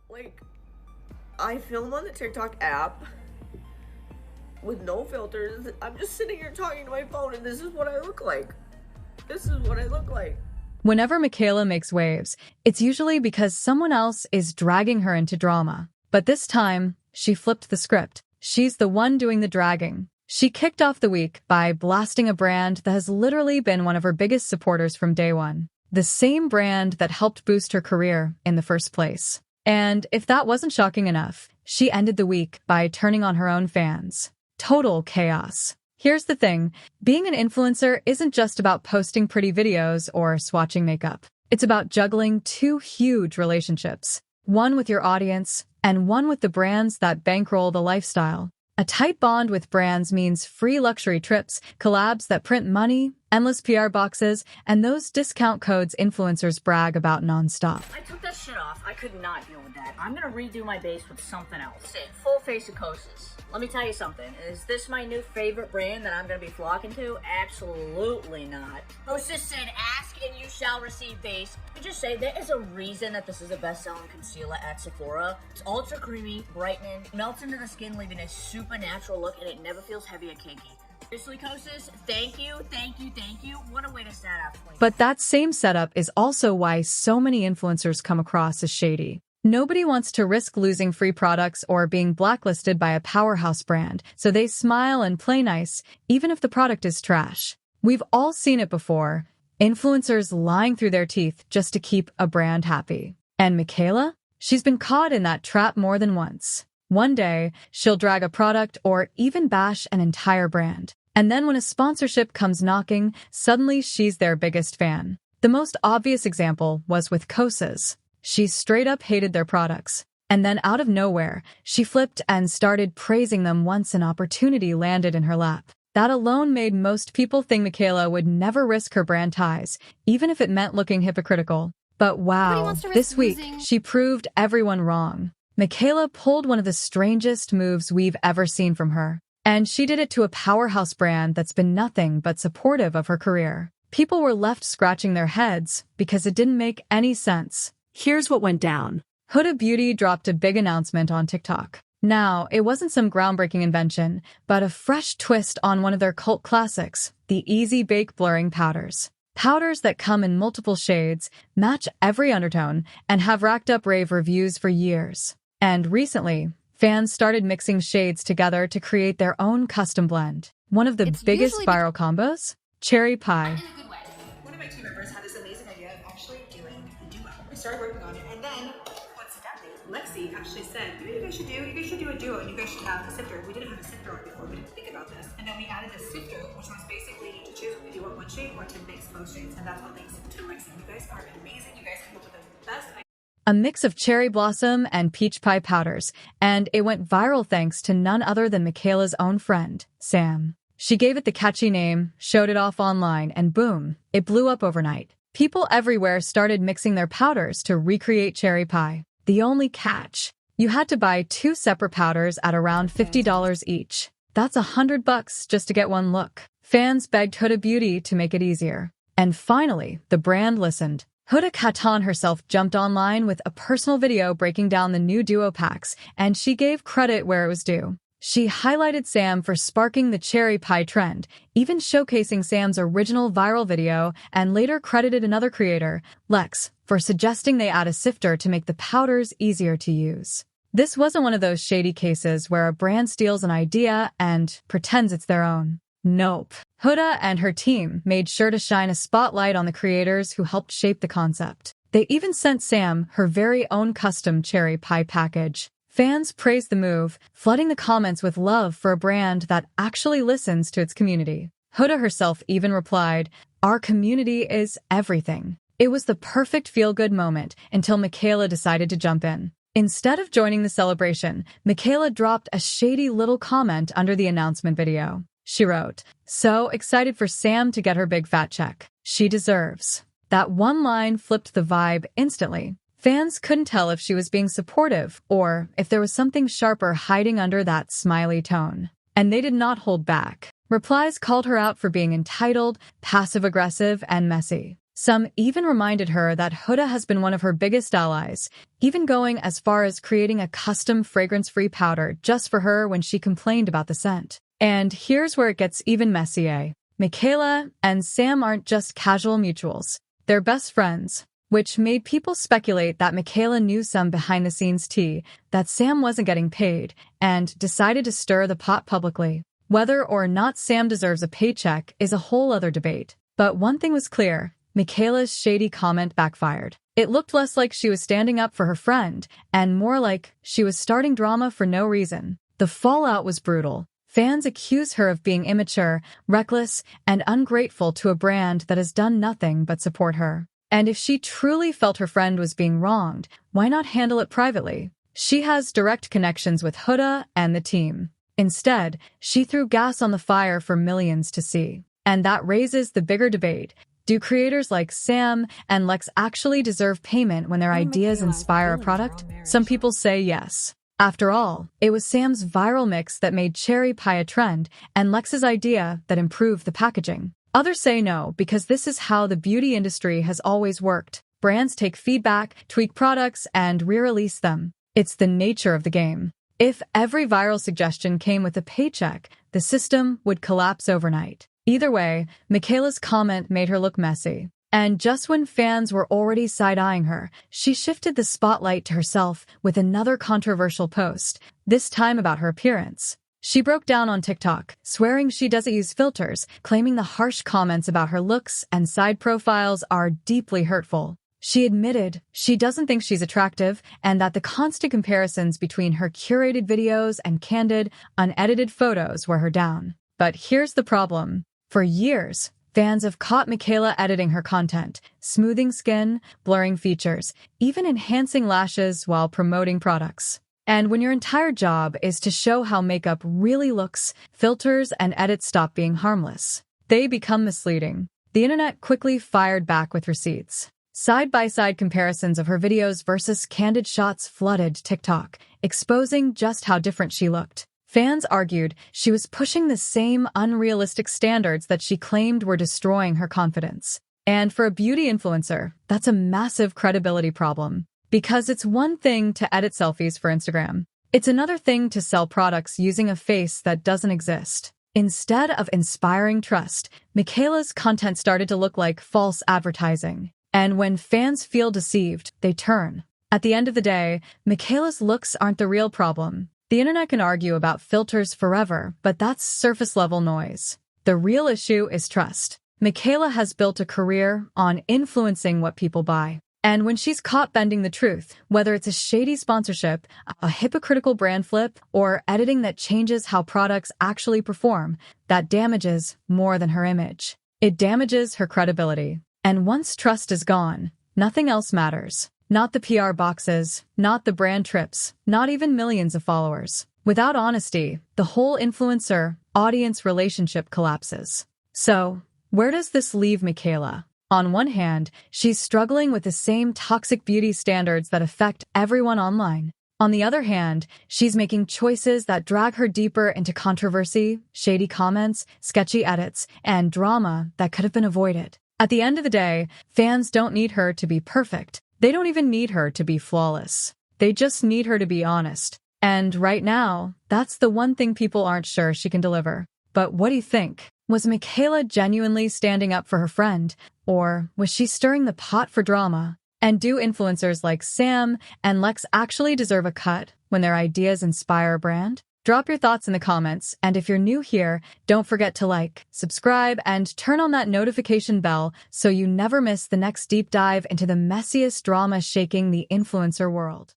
Like, I film on the TikTok app with no filters. I'm just sitting here talking to my phone, and this is what I look like. This is what I look like. Whenever Michaela makes waves, it's usually because someone else is dragging her into drama. But this time, she flipped the script. She's the one doing the dragging. She kicked off the week by blasting a brand that has literally been one of her biggest supporters from day one. The same brand that helped boost her career in the first place. And if that wasn't shocking enough, she ended the week by turning on her own fans. Total chaos. Here's the thing, being an influencer isn't just about posting pretty videos or swatching makeup. It's about juggling two huge relationships. One with your audience, and one with the brands that bankroll the lifestyle. A tight bond with brands means free luxury trips, collabs that print money, endless PR boxes, and those discount codes influencers brag about nonstop. I took that shit off. I could not deal with that. I'm gonna redo my base with something else. Full face of Kosas. Let me tell you something. Is this my new favorite brand that I'm gonna be flocking to? Absolutely not. Kosas said, ask and you shall receive base. I just say there is a reason that this is a best-selling concealer at Sephora. It's ultra creamy, brightening, melts into the skin, leaving a super natural look, and it never feels heavy or cakey. Seriously, Kosas, thank you, thank you, thank you. What a way to start out 20. But that same setup is also why so many influencers come across as shady. Nobody wants to risk losing free products or being blacklisted by a powerhouse brand, so they smile and play nice, even if the product is trash. We've all seen it before. Influencers lying through their teeth just to keep a brand happy. And Michaela? She's been caught in that trap more than once. One day, she'll drag a product or even bash an entire brand. And then when a sponsorship comes knocking, suddenly she's their biggest fan. The most obvious example was with Kosas. She straight up hated their products. And then out of nowhere, she flipped and started praising them once an opportunity landed in her lap. That alone made most people think Michaela would never risk her brand ties, even if it meant looking hypocritical. But wow, this week, she proved everyone wrong. Michaela pulled one of the strangest moves we've ever seen from her. And she did it to a powerhouse brand that's been nothing but supportive of her career. People were left scratching their heads because it didn't make any sense. Here's what went down. Huda Beauty dropped a big announcement on TikTok. Now, it wasn't some groundbreaking invention, but a fresh twist on one of their cult classics, the Easy Bake Blurring Powders. Powders that come in multiple shades, match every undertone, and have racked up rave reviews for years. And recently, fans started mixing shades together to create their own custom blend. One of the biggest viral combos? Cherry Pie. One of my team members had this amazing idea of actually doing a duo. We started working on it, and then coincidentally, Lexi actually said, you know what you guys should do a duo, and you guys should have a sifter. We didn't have a sifter on before, we didn't think about this. And then we added a sifter, which was basically to choose if you want one shade or to mix both shades, and that's what makes it to Lexi. You guys are amazing. You guys came up with the best idea. A mix of cherry blossom and peach pie powders, and it went viral thanks to none other than Michaela's own friend, Sam. She gave it the catchy name, showed it off online, and boom, it blew up overnight. People everywhere started mixing their powders to recreate cherry pie. The only catch, you had to buy 2 separate powders at around $50 each. That's $100 just to get one look. Fans begged Huda Beauty to make it easier. And finally, the brand listened. Huda Katan herself jumped online with a personal video breaking down the new duo packs, and she gave credit where it was due. She highlighted Sam for sparking the cherry pie trend, even showcasing Sam's original viral video, and later credited another creator, Lex, for suggesting they add a sifter to make the powders easier to use. This wasn't one of those shady cases where a brand steals an idea and pretends it's their own. Nope. Huda and her team made sure to shine a spotlight on the creators who helped shape the concept. They even sent Sam her very own custom cherry pie package. Fans praised the move, flooding the comments with love for a brand that actually listens to its community. Huda herself even replied, "Our community is everything." It was the perfect feel-good moment until Michaela decided to jump in. Instead of joining the celebration, Michaela dropped a shady little comment under the announcement video. She wrote, "So excited for Sam to get her big fat check. She deserves." That one line flipped the vibe instantly. Fans couldn't tell if she was being supportive or if there was something sharper hiding under that smiley tone. And they did not hold back. Replies called her out for being entitled, passive-aggressive, and messy. Some even reminded her that Huda has been one of her biggest allies, even going as far as creating a custom fragrance-free powder just for her when she complained about the scent. And here's where it gets even messier. Michaela and Sam aren't just casual mutuals. They're best friends, which made people speculate that Michaela knew some behind-the-scenes tea, that Sam wasn't getting paid, and decided to stir the pot publicly. Whether or not Sam deserves a paycheck is a whole other debate. But one thing was clear. Michaela's shady comment backfired. It looked less like she was standing up for her friend, and more like she was starting drama for no reason. The fallout was brutal. Fans accuse her of being immature, reckless, and ungrateful to a brand that has done nothing but support her. And if she truly felt her friend was being wronged, why not handle it privately? She has direct connections with Huda and the team. Instead, she threw gas on the fire for millions to see. And that raises the bigger debate. Do creators like Sam and Lex actually deserve payment when their ideas inspire a product? Some people say yes. After all, it was Sam's viral mix that made cherry pie a trend and Lex's idea that improved the packaging. Others say no, because this is how the beauty industry has always worked. Brands take feedback, tweak products, and re-release them. It's the nature of the game. If every viral suggestion came with a paycheck, the system would collapse overnight. Either way, Michaela's comment made her look messy. And just when fans were already side-eyeing her, she shifted the spotlight to herself with another controversial post, this time about her appearance. She broke down on TikTok, swearing she doesn't use filters, claiming the harsh comments about her looks and side profiles are deeply hurtful. She admitted she doesn't think she's attractive and that the constant comparisons between her curated videos and candid, unedited photos wear her down. But here's the problem. For years, fans have caught Michaela editing her content, smoothing skin, blurring features, even enhancing lashes while promoting products. And when your entire job is to show how makeup really looks, filters and edits stop being harmless. They become misleading. The internet quickly fired back with receipts. Side-by-side comparisons of her videos versus candid shots flooded TikTok, exposing just how different she looked. Fans argued she was pushing the same unrealistic standards that she claimed were destroying her confidence. And for a beauty influencer, that's a massive credibility problem. Because it's one thing to edit selfies for Instagram. It's another thing to sell products using a face that doesn't exist. Instead of inspiring trust, Michaela's content started to look like false advertising. And when fans feel deceived, they turn. At the end of the day, Michaela's looks aren't the real problem. The internet can argue about filters forever, but that's surface-level noise. The real issue is trust. Michaela has built a career on influencing what people buy. And when she's caught bending the truth, whether it's a shady sponsorship, a hypocritical brand flip, or editing that changes how products actually perform, that damages more than her image. It damages her credibility. And once trust is gone, nothing else matters. Not the PR boxes, not the brand trips, not even millions of followers. Without honesty, the whole influencer-audience relationship collapses. So, where does this leave Michaela? On one hand, she's struggling with the same toxic beauty standards that affect everyone online. On the other hand, she's making choices that drag her deeper into controversy, shady comments, sketchy edits, and drama that could have been avoided. At the end of the day, fans don't need her to be perfect. They don't even need her to be flawless. They just need her to be honest. And right now, that's the one thing people aren't sure she can deliver. But what do you think? Was Michaela genuinely standing up for her friend? Or was she stirring the pot for drama? And do influencers like Sam and Lex actually deserve a cut when their ideas inspire a brand? Drop your thoughts in the comments, and if you're new here, don't forget to like, subscribe, and turn on that notification bell so you never miss the next deep dive into the messiest drama shaking the influencer world.